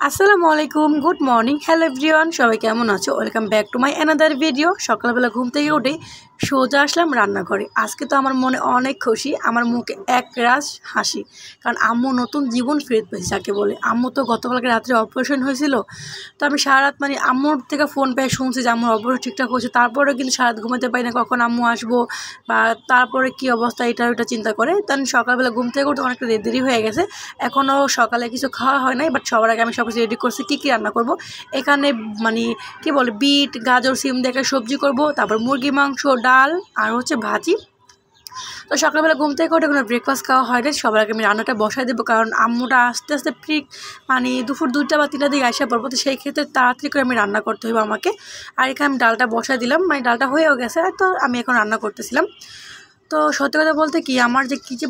আসসালামু আলাইকুম, good morning, hello everyone, সবাই কেমন আছো? Welcome back to my another video. সকালবেলা ঘুম থেকে উঠে সোজা আসলাম রান্নাঘরে। আজকে তো আমার মনে অনেক খুশি, আমার মুখে এক রাশ হাসি, কারণ আম্মু নতুন জীবন ফেরত পেয়েছে যাকে বলে। আম্মু তো গতকালকে রাত্রে অপারেশন হয়েছিল, তো আমি সারা রাত আম্মুর থেকে ফোন পেয়ে শুনছি যে আম্মুর অপারেশন ঠিকঠাক হয়েছে, তারপরেও কিন্তু সারা রাত ঘুমাতে পারি না কখন আম্মু আসবো বা তারপরে কী অবস্থা, এটা ওইটা চিন্তা করে। তখন সকালবেলা ঘুম থেকে উঠতে অনেকটা দেরি হয়ে গেছে, এখনও সকালে কিছু খাওয়া হয় নাই, বাট সবার আগে আমি সব কিছু রেডি করছি কী কী রান্না করব। এখানে কী বলে বিট গাজর সিম দিয়ে সবজি করব, তারপর মুরগি মাংস, ডাল আর হচ্ছে ভাজি। তো সকালবেলা ঘুম থেকে উঠে কোনো ব্রেকফাস্ট খাওয়া হয় না, সবার আগে আমি রান্নাটা বসাই দেবো, কারণ আম্মুটা আস্তে আস্তে ঠিক দুপুর 2টা বা 3টার দিকে আসা পড়বো, তো সেই ক্ষেত্রে তাড়াতাড়ি করে আমি রান্না করতে হবে আমাকে। আর এখানে আমি ডালটা বসাই দিলাম, ডালটা হয়েও গেছে, তো আমি এখন রান্না করতেছিলাম। তো সত্যি কথা বলতে কি, আমার যে কী যে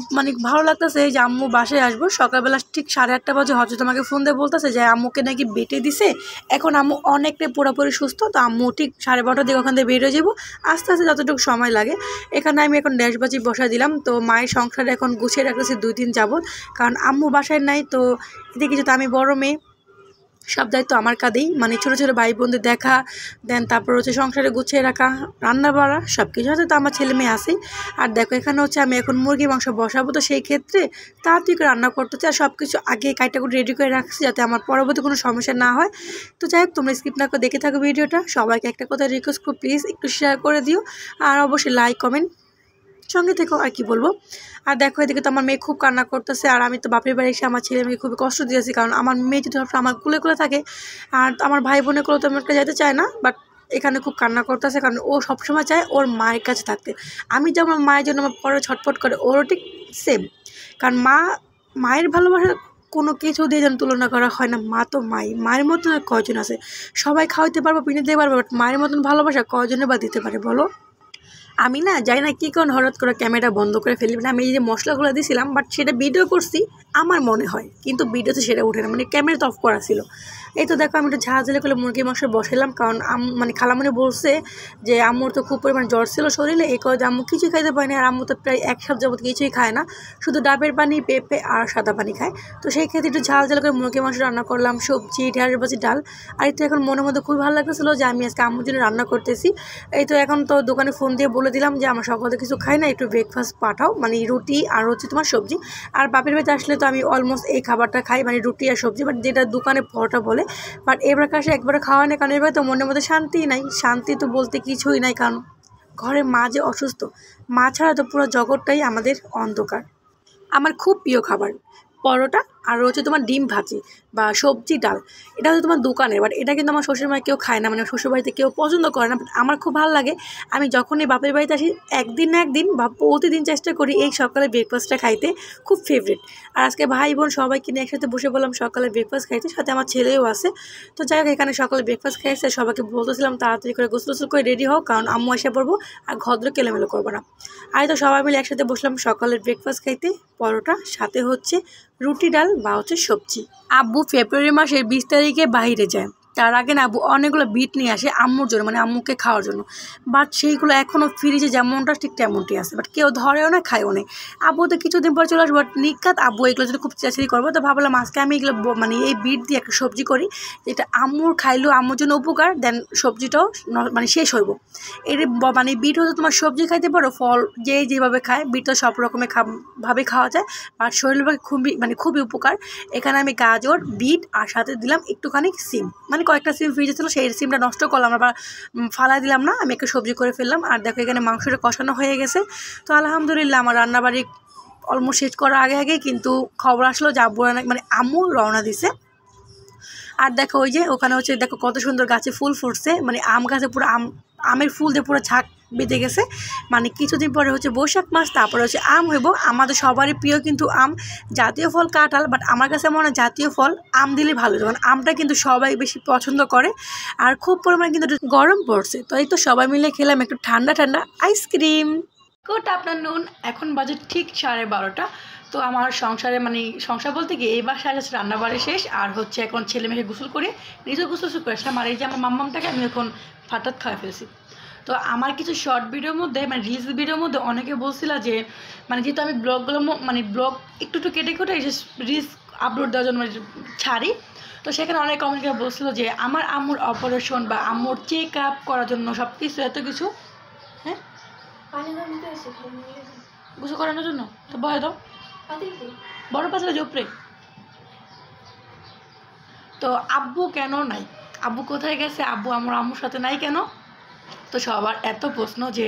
ভালো লাগতেছে যে আম্মু বাসায় আসবো। সকালবেলা ঠিক 8:30 বাজে হজরত আমাকে ফোন দিয়ে বলতেছে যে আম্মুকে নাকি বেটে দিছে, এখন আম্মু অনেকটাই পুরোপুরি সুস্থ। তো আম্মু ঠিক 12:30 দিকে ওখান থেকে বেরিয়ে যাবো, আস্তে আস্তে যতটুকু সময় লাগে। এখানে আমি এখন ড্যাশবাজি বসাই দিলাম। তো মায়ের সংসারে এখন গুছিয়ে রাখতেছি 2 দিন যাবত, কারণ আম্মু বাসায় নাই। তো এদিকে যেহেতু আমি বড় মেয়ে, সব দায়িত্ব আমার কাঁধেই, ছোটো ছোটো ভাই বোনদের দেখা, দেন তারপর হচ্ছে সংসারে গুছিয়ে রাখা, রান্না বাড়া সব কিছু হচ্ছে। তো আমার ছেলে মেয়ে আসেই। আর দেখো এখানে হচ্ছে আমি এখন মুরগি মাংস বসাবো, তো সেই ক্ষেত্রে তাড়াতাড়ি করে রান্না করতেছি আর সব কিছু আগে কাইটা করে রেডি করে রাখছি, যাতে আমার পরবর্তী কোনো সমস্যা না হয়। তো যাই হোক, তোমরা স্কিপ না করে দেখে থাকো ভিডিওটা। সবাইকে একটা কথা রিকোয়েস্ট করো, প্লিজ একটু শেয়ার করে দিও, আর অবশ্যই লাইক কমেন্ট সঙ্গে থেকো। আর কি বলবো। আর দেখো এদিকে তো আমার মেয়ে খুব কান্না করতেছে, আর আমি তো বাপের বাড়ি এসে আমার ছেলে মেয়েকে খুবই কষ্ট দিয়েছি, কারণ আমার মেয়ে যদি আমার কুলে কুলে থাকে, আর আমার ভাই বোনের কুলে তো আমার যেতে চায় না, বাট এখানে খুব কান্না করতেছে, কারণ ও সবসময় চায় ওর মায়ের কাছে থাকতে। আমি যেমন মায়ের জন্য আমার পরে ছটফট করে, ওরও ঠিক সেম। কারণ মায়ের ভালোবাসা কোনো কিছু দিয়ে যেন তুলনা করা হয় না। মা তো মায়ের মতন আর কয়জন আছে? সবাই খাওয়াইতে পারবো, পিনে দিতে পারবো, বাট মায়ের মতন ভালোবাসা কয়জনে বা দিতে পারে বলো? আমি না জানি না কী কারণ হঠাৎ করে ক্যামেরা বন্ধ করে ফেলি। আমি এই যে মশলাগুলো দিয়েছিলাম, বাট সেটা ভিডিও করছি আমার মনে হয়, কিন্তু ভিডিওতে সেটা উঠে না, ক্যামেরা তো অফ করা ছিল। এই তো দেখো আমি একটু ঝাল ঝালে করে মুরগির মাংস বসাইলাম, কারণ খালামণি বলছে যে আম্মুর তো খুব পরিমাণ জ্বর ছিল শরীরে, এই কয়ে আম্মু কিছুই খাইতে পারেনি, আর আম্মু তো প্রায় 1 সপ্তাহ যাবত কিছুই খায় না, শুধু ডাবের পানি, পেঁপে আর সাদা পানি খায়। তো সেই ক্ষেত্রে একটু ঝাল ঝাল করে মুরগির মাংস রান্না করলাম, সবজি, ঢেঁড়স ভাজি, ডাল। আর এই তো এখন মনের মধ্যে খুবই ভালো লাগতেছিলো যে আমি আজকে আম্মুর জন্য রান্না করতেছি। এই তো এখন তো দোকানে ফোন দিয়ে বলে দিলাম যে আমার সকালে কিছু খাই না, একটু ব্রেকফাস্ট পাঠাও, রুটি আর হচ্ছে তোমার সবজি। আর বাপের বাড়িতে আসলে তো আমি অলমোস্ট এই খাবারটা খাই, রুটি আর সবজি, বাট যেটা দোকানে পরোটা বলে। বাট এবার কাছে একবারে খাওয়া নেই, কারণ এবার তো মনের মধ্যে শান্তি নাই, শান্তি তো বলতে কিছুই নাই, কারণ ঘরে মা যে অসুস্থ, মা ছাড়া তো পুরো জগৎটাই আমাদের অন্ধকার। আমার খুব প্রিয় খাবার পরোটা আর হচ্ছে তোমার ডিম ভাজি বা সবজি ডাল। এটা হচ্ছে তোমার দোকানের, বাট এটা কিন্তু আমার শ্বশুরবাড়ি কেউ খায় না, শ্বশুরবাড়িতে কেউ পছন্দ করে না, বাট আমার খুব ভালো লাগে। আমি যখনই বাপের বাড়িতে আসি একদিন না একদিন বা প্রতিদিন চেষ্টা করি এই সকালে ব্রেকফাস্টটা খাইতে, খুব ফেভারিট। আর আজকে ভাই বোন সবাইকে নিয়ে একসাথে বসে বললাম সকালে ব্রেকফাস্ট খাইতে, সাথে আমার ছেলেও আছে। তো যাই হোক, এখানে সকালে ব্রেকফাস্ট খাইছে, সবাইকে বলতেছিলাম তাড়াতাড়ি করে গোসল করে রেডি হোক, কারণ আম্মু এসে পড়বো আর ঘদ্র কেলেমেলো করবো না। আর তো সবাই মিলে একসাথে বসলাম সকালের ব্রেকফাস্ট খাইতে, পরোটা সাথে হচ্ছে রুটি ডাল বা হচ্ছে সবজি। আব্বু ফেব্রুয়ারি মাসের 20 তারিখে বাইরে যায়, তার আগে না আব্বু অনেকগুলো বিট নিয়ে আসে আম্মুর জন্য, আম্মুকে খাওয়ার জন্য। বাট সেইগুলো এখনও ফ্রিজে যেমনটা ঠিক তেমনটি আছে, বাট কেউ ধরেও না, খায়ও না। আব্বু তো কিছুদিন পর চলে আসবো, বাট নিকাত আব্বু এগুলো যদি খুব চেঁচারি করবো, তো ভাবলাম আজকে আমি এগুলো এই বিট দিয়ে একটা সবজি করি, যেটা আম্মুর খাইলেও আম্মুর জন্য উপকার, দেন সবজিটাও শেষ হইব। এর বিট হচ্ছে তোমার সবজি খাইতে পারো, ফল যেভাবে খায়, বিট তো সব রকমের ভাবে খাওয়া যায়, আর শরীরের পক্ষে খুবই উপকার। এখানে আমি গাজর, বিট আর সাথে দিলাম একটুখানি সিম, কয়েকটা সিম ফ্রিজে ছিল, সেই সিমটা নষ্ট করলাম, আবার ফালাই দিলাম না, আমি একটা সবজি করে ফেললাম। আর দেখো এখানে মাংসটা কষানো হয়ে গেছে। তো আলহামদুলিল্লাহ আমার রান্নাবাড়ি অলমোস্ট শেষ করার আগে কিন্তু খবর আসলো যে আম্মু রওনা দিছে। আর দেখো ওই যে ওখানে হচ্ছে দেখো কত সুন্দর গাছে ফুল ফুটছে, আম গাছে পুরো আমের ফুল দিয়ে পুরো ঝাঁক বেঁধে গেছে। কিছুদিন পরে হচ্ছে বৈশাখ মাস, তারপরে হচ্ছে আম হইব। আমাদের সবারই প্রিয় কিন্তু আম, জাতীয় ফল কাঁঠাল, বাট আমার কাছে মনে হয় জাতীয় ফল আম দিলে ভালো, যখন আমটা কিন্তু সবাই বেশি পছন্দ করে। আর খুব পরিমাণে কিন্তু গরম পড়ছে, তো এই তো সবাই মিলে খেলাম একটু ঠান্ডা ঠান্ডা আইসক্রিম। গুড আফটারনুন, এখন বাজে ঠিক 12:30। তো আমার সংসারে সংসার বলতে গিয়ে এই বাসায় আছে রান্নাবাড়ি শেষ, আর হচ্ছে এখন ছেলে মেয়েকে গোসল করে নিজেও গোসল করে আসলাম। আর এই যে আমার মাম্মামটাকে আমি এখন ফাটাত খাওয়া ফেলছি। তো আমার কিছু শর্ট ভিডিওর মধ্যে রিলস ভিডিওর মধ্যে অনেকে বলছিল যে যেহেতু আমি ব্লগগুলো ব্লগ একটু কেটে কেটে রিলস আপলোড দেওয়ার জন্য ছাড়ি, তো সেখানে অনেক কমেন্ট করে বলছিল যে আমার আম্মুর অপারেশন বা আম্মুর চেক আপ করার জন্য সব কিছু এত কিছু, হ্যাঁ গোসল করানোর জন্য, তো বয়ে দাও বড় পাতলা জোপড়ে। তো আব্বু কেন নাই, আব্বু কোথায় গেছে, আব্বু আমার আম্মুর সাথে নাই কেন? তো সবার এত প্রশ্ন যে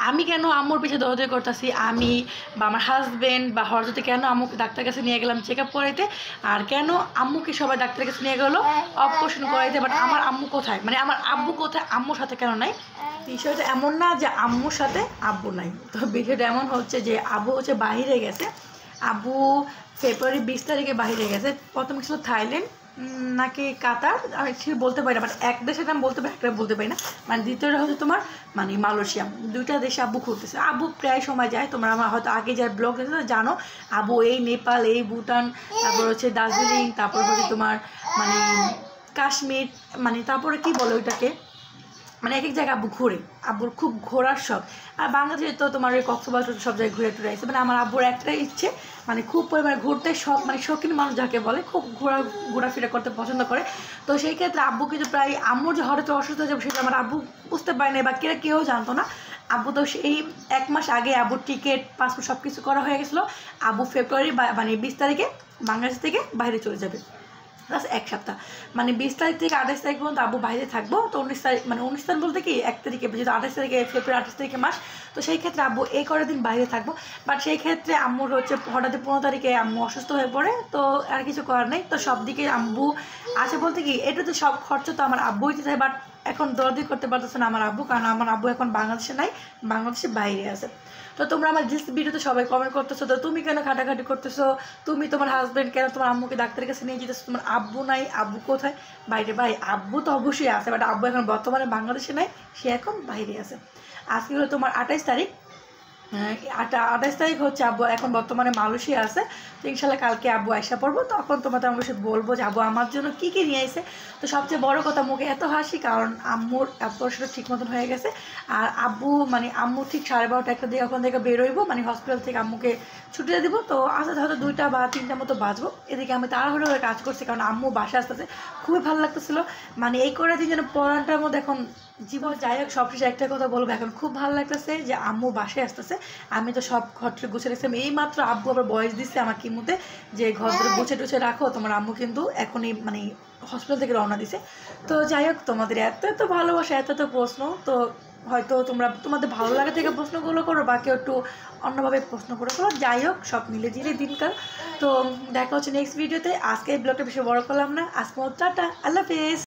আমি কেন আম্মুর পিছিয়ে দৌড়াদৌড়ি করতেছি, আমি বা আমার হাজব্যান্ড বা হরজতে কেন আম্মুকে ডাক্তার কাছে নিয়ে গেলাম চেক আপ করাইতে, আর কেন আম্মুকে সবাই ডাক্তারের কাছে নিয়ে গেলো অপারেশন করাইতে, বাট আমার আম্মু কোথায়, মানে আমার আব্বু কোথায়, আম্মুর সাথে কেন নাই? বিষয়টা এমন না যে আম্মুর সাথে আব্বু নাই, তো বিষয়টা এমন হচ্ছে যে আব্বু হচ্ছে বাহিরে গেছে। আব্বু ফেব্রুয়ারি 20 তারিখে বাহিরে গেছে। প্রথম ছিল থাইল্যান্ড নাকি কাতার, আমি ঠিক বলতে পারি না, বাট এক দেশের নাম বলতে পারি, একটা বলতে পারি না। মানে দ্বিতীয়টা হচ্ছে তোমার মানে মালয়েশিয়া। দুইটা দেশে আব্বু ঘুরতেছে। আব্বু প্রায় সময় যায়, তোমরা আমার হয়তো আগে যার ব্লগ দেখে জানো, আব্বু এই নেপাল, এই ভুটান, তারপর হচ্ছে দার্জিলিং, তারপর হচ্ছে তোমার মানে কাশ্মীর, মানে তারপরে কি বলে ওইটাকে, মানে এক এক জায়গায় আব্বু ঘুরে, আব্বুর খুব ঘোরার শখ। আর বাংলাদেশে তো তোমার ওই কক্সবাজার সব জায়গায় ঘুরে টুরে আসছে, মানে আমার আব্বুর একটাই ইচ্ছে, মানে খুব পরিমাণে ঘুরতে শখ, মানে শৌখিন মানুষ যাকে বলে, খুব ঘোরাফেরা করতে পছন্দ করে। তো সেই ক্ষেত্রে আব্বু কিন্তু প্রায় আম্মুর যে হঠাৎ অসুস্থ হয়ে যাবে সেটা আমার আব্বু বুঝতে পারে না, বা কেউ জানতো না। আব্বু তো সেই 1 মাস আগে আব্বুর টিকিট পাসপোর্ট সব কিছু করা হয়ে গেছিলো। আব্বু ফেব্রুয়ারি মানে 20 তারিখে বাংলাদেশ থেকে বাইরে চলে যাবে, প্লাস 1 সপ্তাহ, মানে 20 তারিখ থেকে 28 তারিখ পর্যন্ত আব্বু বাইরে থাকবো। তো 19 তারিখ, মানে 19 তারিখ বলতে কি 1 তারিখে, যেহেতু 28 তারিখে ফেব্রুয়ারি 28 তারিখে মাস, তো সেই ক্ষেত্রে আব্বু এই কটা দিন বাইরে থাকবো। বাট সেই ক্ষেত্রে আম্মুর হচ্ছে হঠাৎ 15 তারিখে আম্মু অসুস্থ হয়ে পড়ে, তো আর কিছু করার নেই। তো সব দিকে আব্বু আছে বলতে কি এটা তো সব খরচা তো আমার আব্বুই দিতে হয়, বাট এখন দরদি করতে পারতেছে না আমার আব্বু, কারণ আমার আব্বু এখন বাংলাদেশে নাই, বাংলাদেশে বাইরে আছে। তো তোমরা আমার জিস ভিডিওতে সবাই কমেন্ট করতেছো, তো তুমি কেন খাটাখাটি করতেছো, তুমি তোমার হাজব্যান্ড কেন তোমার আম্মুকে ডাক্তারের কাছে নিয়ে যেতেছো, তোমার আব্বু নাই, আব্বু কোথায়? বাইরে। ভাই আব্বু তো অবশ্যই আছে, বাট আব্বু এখন বর্তমানে বাংলাদেশে নাই, সে এখন বাইরে আছে। আজকে হলো তোমার 28 তারিখ, 28 তারিখ হচ্ছে আব্বু এখন বর্তমানে মালয়েশিয়া আছে। তো ইনশাল্লাহ কালকে আব্বু আয়সা পড়বো, তখন তোমাদের অবশ্যই বলবো যে আব্বু আমার জন্য কী কী নিয়ে আসে। তো সবচেয়ে বড় কথা, মুখে এত হাসি কারণ আম্মুর অপারেশনটা ঠিক মতন হয়ে গেছে। আর আব্বু মানে আম্মু ঠিক 12:30 একটা দিয়ে ওখান থেকে বেরোইবো, মানে হসপিটাল থেকে আম্মুকে ছুটি দিব। তো আসতে হয়তো 2টা বা 3টার মতো বাজবো। এদিকে আমি তাড়াহুড়ো করে কাজ করছি, কারণ আম্মু বাসা আসতেছে, খুবই ভালো লাগতেছিলো। মানে এই করে দিন যেন পড়াটার মধ্যে এখন জীবন। যাই হোক, সবশেষে একটা কথা বলবো, এখন খুব ভালো লাগতেছে যে আম্মু বাসায় আসতেছে। আমি তো সব ঘরটা গুছিয়ে রেখেছিলাম, এই মাত্র আব্বু আবার বয়স দিচ্ছে আমার কিমুতে যে ঘরগুলো গুছিয়ে টুছিয়ে রাখো, তোমার আম্মু কিন্তু এখনই মানে হসপিটাল থেকে রওনা দিছে। তো যাই হোক, তোমাদের এত এত ভালোবাসা, এত এত প্রশ্ন, তো হয়তো তোমাদের ভালো লাগা থেকে প্রশ্নগুলো করো, বা কেউ একটু অন্যভাবে প্রশ্ন করে করো। যাই হোক, সব মিলে ঝিলে দিনকাল। তো দেখা হচ্ছে নেক্সট ভিডিওতে। আজকে এই ব্লগটা বেশি বড় করলাম না, আজকে টাটা, আল্লাহ হাফেজ।